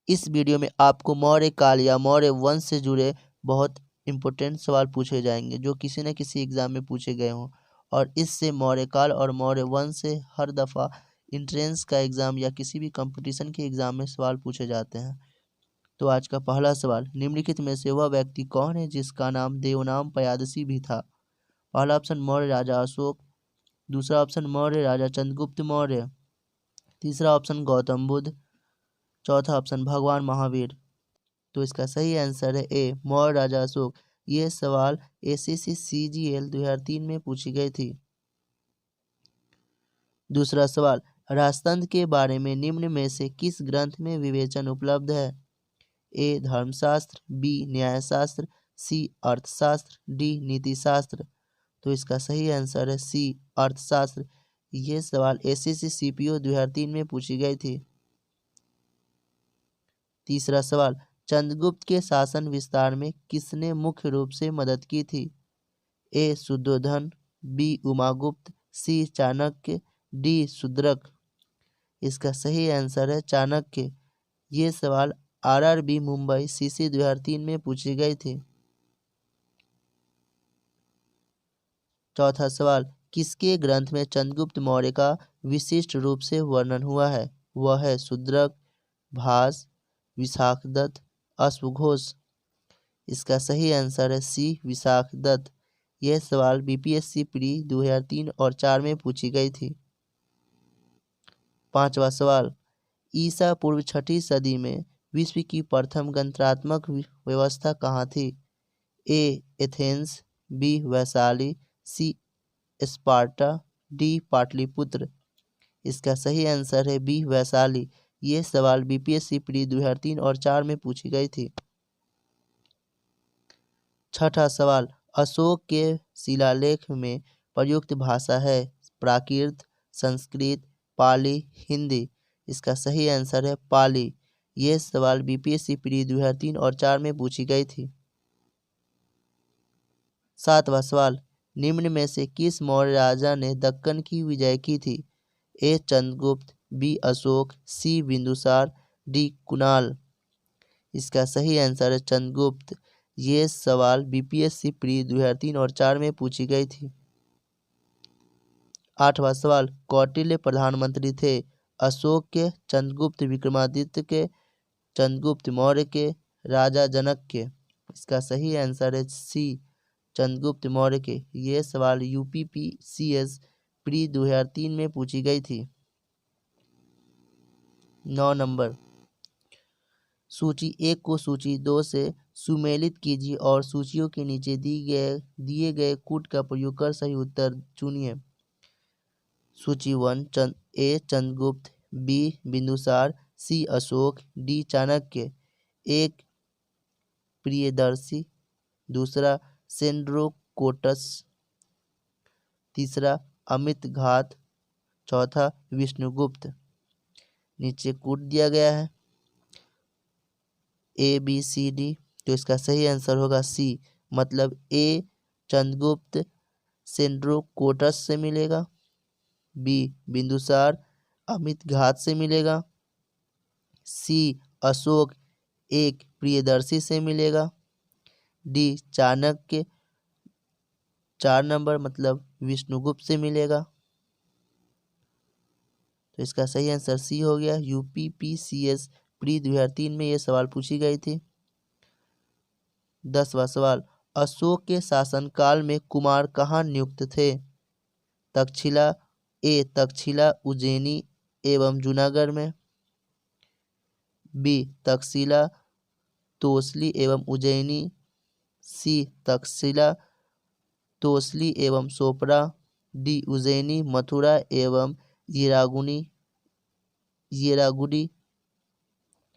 इस वीडियो में आपको मौर्य काल या मौर्य वंश से जुड़े बहुत इंपॉर्टेंट सवाल पूछे जाएंगे जो किसी न किसी एग्जाम में पूछे गए हों, और इससे मौर्य काल और मौर्य वंश से हर दफ़ा इंट्रेंस का एग्ज़ाम या किसी भी कंपटीशन के एग्ज़ाम में सवाल पूछे जाते हैं। तो आज का पहला सवाल, निम्नलिखित में से वह व्यक्ति कौन है जिसका नाम देवनाम पयादसी भी था? पहला ऑप्शन मौर्य राजा अशोक, दूसरा ऑप्शन मौर्य राजा चंद्रगुप्त मौर्य, तीसरा ऑप्शन गौतम बुद्ध, चौथा ऑप्शन भगवान महावीर। तो इसका सही आंसर है ए, मौर्य राजा अशोक। ये सवाल एसएससी सीजीएल 2003 में पूछी गई थी। दूसरा सवाल, राजतंत्र के बारे में निम्न में से किस ग्रंथ में विवेचन उपलब्ध है? ए धर्मशास्त्र, बी न्यायशास्त्र, सी अर्थशास्त्र, डी नीतिशास्त्र। तो इसका सही आंसर है सी अर्थशास्त्र। ये सवाल एसएससी सीपीओ 2003 में पूछी गई थी। तीसरा सवाल, चंद्रगुप्त के शासन विस्तार में किसने मुख्य रूप से मदद की थी? ए शुद्धोधन, बी उमागुप्त, सी चाणक्य, डी शूद्रक। इसका सही आंसर है चाणक्य। ये सवाल आरआरबी मुंबई सीसी 2003 में पूछी गई थी। चौथा सवाल, किसके ग्रंथ में चंद्रगुप्त मौर्य का विशिष्ट रूप से वर्णन हुआ है? वह है शूद्रक, भास, विशाखदत्त, अश्वघोष। इसका सही आंसर है सी विशाखदत्त। यह सवाल बीपीएससी प्री 2003 और 4 में पूछी गई थी। पांचवा सवाल, ईसा पूर्व 6ठी सदी में विश्व की प्रथम गणतंत्रात्मक व्यवस्था कहाँ थी? ए एथेंस, बी वैशाली, सी स्पार्टा, डी पाटलिपुत्र। इसका सही आंसर है बी वैशाली। ये सवाल बीपीएससी प्री 2003 और 4 में पूछी गई थी। छठा सवाल, अशोक के शिलालेख में प्रयुक्त भाषा है प्राकृत, संस्कृत, पाली, हिंदी। इसका सही आंसर है पाली। ये सवाल बीपीएससी प्री 2003 और 4 में पूछी गई थी। सातवां सवाल, निम्न में से किस मौर्य राजा ने दक्कन की विजय की थी? ए चंद्रगुप्त, बी अशोक, सी बिंदुसार, डी कुणाल। इसका सही आंसर है चंद्रगुप्त। ये सवाल बीपीएससी प्री 2003 और 4 में पूछी गई थी। आठवां सवाल, कौटिल्य प्रधानमंत्री थे? अशोक के, चंद्रगुप्त विक्रमादित्य के, चंद्रगुप्त मौर्य के, राजा जनक के। इसका सही आंसर है सी चंद्रगुप्त मौर्य के। ये सवाल यूपीपीसीएस प्री 2003 में पूछी गई थी। 9 नंबर, सूची 1 को सूची 2 से सुमेलित कीजिए और सूचियों के नीचे दिए गए कूट का प्रयोग कर सही उत्तर चुनिए। सूची 1, ए चंद्रगुप्त, बी बिंदुसार, सी अशोक, डी चाणक्य। एक प्रियदर्शी, दूसरा सेंड्रोकोटस, तीसरा अमित घात, चौथा विष्णुगुप्त। नीचे कूट दिया गया है ए बी सी डी। तो इसका सही आंसर होगा सी, मतलब ए चंद्रगुप्त सेंड्रोकोटस से मिलेगा, बी बिंदुसार अमित घात से मिलेगा, सी अशोक एक प्रियदर्शी से मिलेगा, डी चाणक्य 4 नंबर मतलब विष्णुगुप्त से मिलेगा। तो इसका सही आंसर सी हो गया। यूपीपीसीएस प्री 2003 में यह सवाल पूछी गई थी। 10वां सवाल, अशोक के शासनकाल में कुमार कहाँ नियुक्त थे? तक्षशिला, ए तक्षशिला उज्जैनी एवं जूनागढ़ में, बी तक्षशिला तोसली एवं उज्जैनी, सी तक्षशिला तोसली एवं सोपरा, डी उज्जैनी मथुरा एवं येरागुड़ी।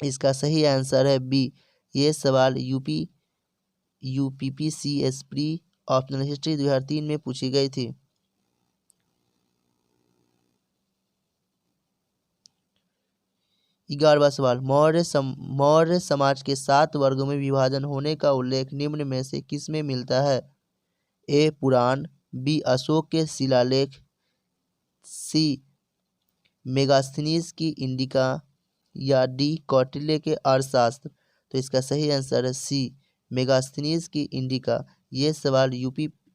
इसका सही आंसर है बी। ये सवाल यूपीपीसीएस प्री ऑप्शनल हिस्ट्री 2003 में पूछी गई थी। ग्यारहवां सवाल, मौर्य समाज के 7 वर्गों में विभाजन होने का उल्लेख निम्न में से किस में मिलता है? ए पुराण, बी अशोक के शिलालेख, सी मेगास्थनीज की इंडिका, या डी कौटिल्य के अर्थशास्त्र? तो इसका सही आंसर है सी मेगास्थनीज की इंडिका। ये सवाल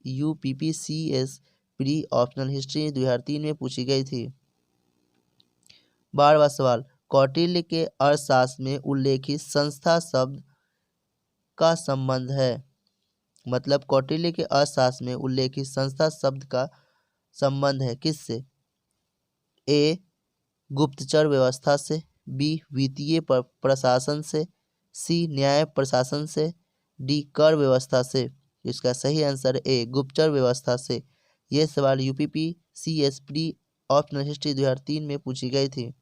यूपीपीसीएस प्री ऑप्शनल हिस्ट्री 2003 में पूछी गई थी। 12वां सवाल, कौटिल्य के अर्थशास्त्र में उल्लेखित संस्था शब्द का संबंध है। मतलब कौटिल्य के अर्थशास्त्र में उल्लेखित संस्था शब्द का संबंध है किससे? ए गुप्तचर व्यवस्था से, बी वित्तीय प्रशासन से, सी न्याय प्रशासन से, डी कर व्यवस्था से। इसका सही आंसर ए गुप्तचर व्यवस्था से। यह सवाल यूपीपीसीएस प्री ऑप्शनल हिस्ट्री 2003 में पूछी गई थी।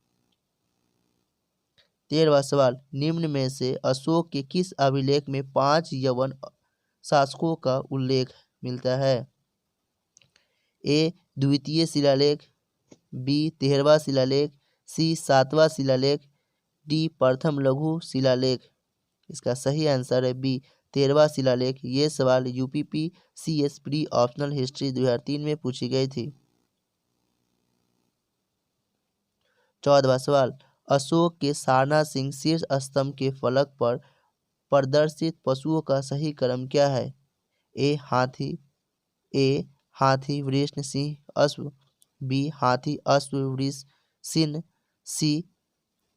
13वां सवाल, निम्न में से अशोक के किस अभिलेख में 5 यवन शासकों का उल्लेख मिलता है? ए द्वितीय शिलालेख, बी 13वां शिलालेख, सी 7वां शिलालेख, डी प्रथम लघु शिलालेख। इसका सही आंसर है बी 13वां शिलालेख। ये सवाल यूपीपीसीएस प्री ऑप्शनल हिस्ट्री 2003 में पूछी गई थी। 14वां सवाल, अशोक के सारनाथ सिंह शीर्ष स्तंभ के फलक पर प्रदर्शित पशुओं का सही क्रम क्या है? ए हाथी वृषण सिंह अश्व, बी हाथी अश्व वृष सिंह, सी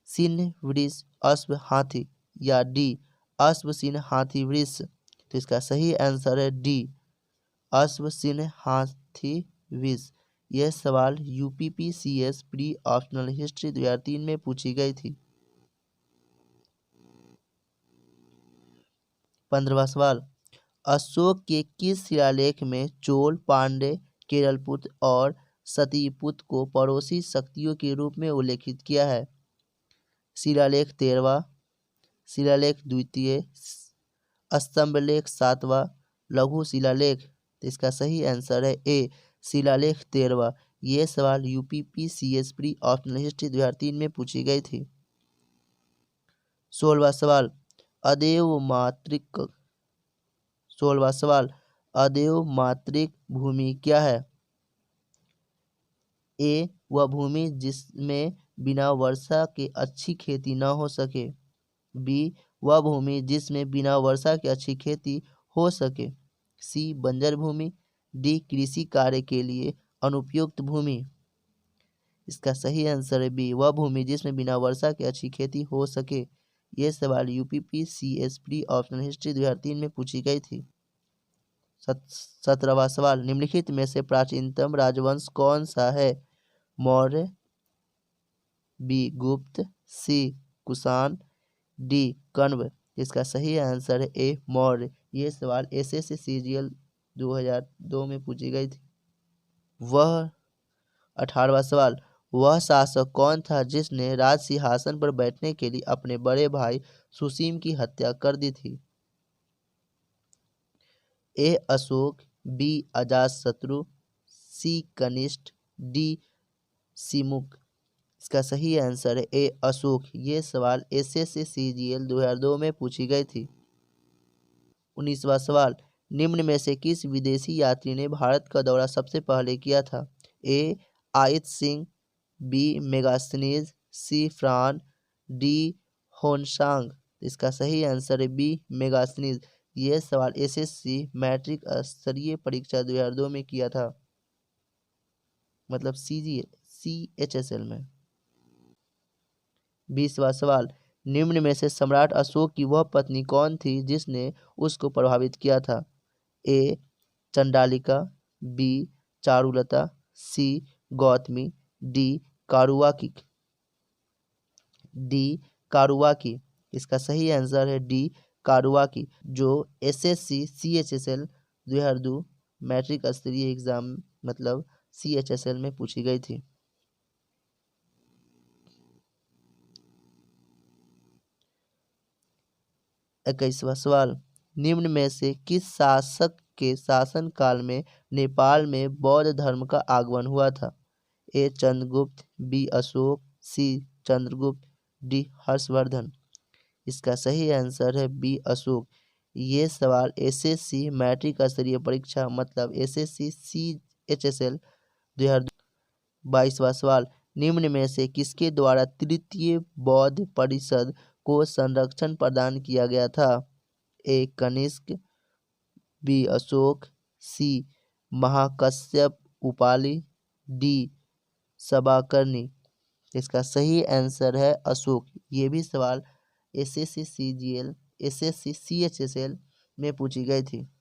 सिंह वृष अश्व हाथी, या डी अश्व सिंह हाथी वृष। तो इसका सही आंसर है डी अश्व सिंह हाथी वृष। यह सवाल यूपीपीसीएस प्री ऑप्शनल हिस्ट्री 2003 में पूछी गई थी। 15वां सवाल, अशोक के किस शिलालेख में चोल, पांड्य, केरलपुत्र और सतीपुत्र को पड़ोसी शक्तियों के रूप में उल्लेखित किया है? शिलालेख 13वां, शिलालेख द्वितीय, स्तंभलेख 7वां, लघु शिलालेख। तो इसका सही आंसर है ए शिलालेख 13वां। ये सवाल यूपीपीसीएस प्री ऑप्शनल हिस्ट्री 2003 में पूछी गई थी। 16वां सवाल, अदेव मातृक 16वां सवाल, अदेव मातृक भूमि क्या है? ए वह भूमि जिसमें बिना वर्षा के अच्छी खेती न हो सके, बी वह भूमि जिसमें बिना वर्षा के अच्छी खेती हो सके, सी बंजर भूमि, डी कृषि कार्य के लिए अनुपयुक्त भूमि। इसका सही आंसर है बी वह भूमि जिसमें बिना वर्षा के अच्छी खेती हो सके। यह सवाल यूपीपीसीएस प्री ऑप्शनल हिस्ट्री 2003 में पूछी गई थी। 17वां सवाल, निम्नलिखित में से प्राचीनतम राजवंश कौन सा है? मौर्य, बी गुप्त, सी कुषाण, डी कण्व। इसका सही आंसर है ए मौर्य। ये सवाल एसएससी सीजीएल 2002 में पूछी गई थी। 18वां सवाल, वह शासक कौन था जिसने राज सिंहासन पर बैठने के लिए अपने बड़े भाई सुसीम की हत्या कर दी थी? ए अशोक, बी अजातशत्रु, सी कनिष्ठ, डी सिमुक। इसका सही आंसर है ए अशोक। ये सवाल एसएससी सीजीएल 2002 में पूछी गई थी। 19वां सवाल, निम्न में से किस विदेशी यात्री ने भारत का दौरा सबसे पहले किया था? ए आयत सिंह, बी मेगास्थनीज, सी फ्रान, डी होनसांग। इसका सही आंसर है बी मेगास्थनीज। यह सवाल एसएससी मैट्रिक स्तरीय परीक्षा 2002 में किया था, मतलब CHSL में। 20वां सवाल, निम्न में से सम्राट अशोक की वह पत्नी कौन थी जिसने उसको प्रभावित किया था? ए चंडालिका, बी चारुलता, सी गौतमी, डी कारुवाकी। इसका सही आंसर है डी कारुवाकी, जो एसएससी CHSL 2002 मैट्रिक स्तरीय एग्जाम मतलब CHSL में पूछी गई थी। 21वां सवाल, निम्न में से किस शासक के शासन काल में नेपाल में बौद्ध धर्म का आगमन हुआ था? ए चंद्रगुप्त, बी अशोक, सी चंद्रगुप्त, डी हर्षवर्धन। इसका सही आंसर है बी अशोक। ये सवाल एसएससी मैट्रिक स्तरीय परीक्षा मतलब एसएससी CHSL 2022। 22वां सवाल, निम्न में से किसके द्वारा तृतीय बौद्ध परिषद को संरक्षण प्रदान किया गया था? ए. कनिष्क, बी. अशोक, सी. महाकश्यप उपालि, डी. सबाकर्णी। इसका सही आंसर है अशोक। ये भी सवाल एसएससी CGL, एसएससी CHSL में पूछी गई थी।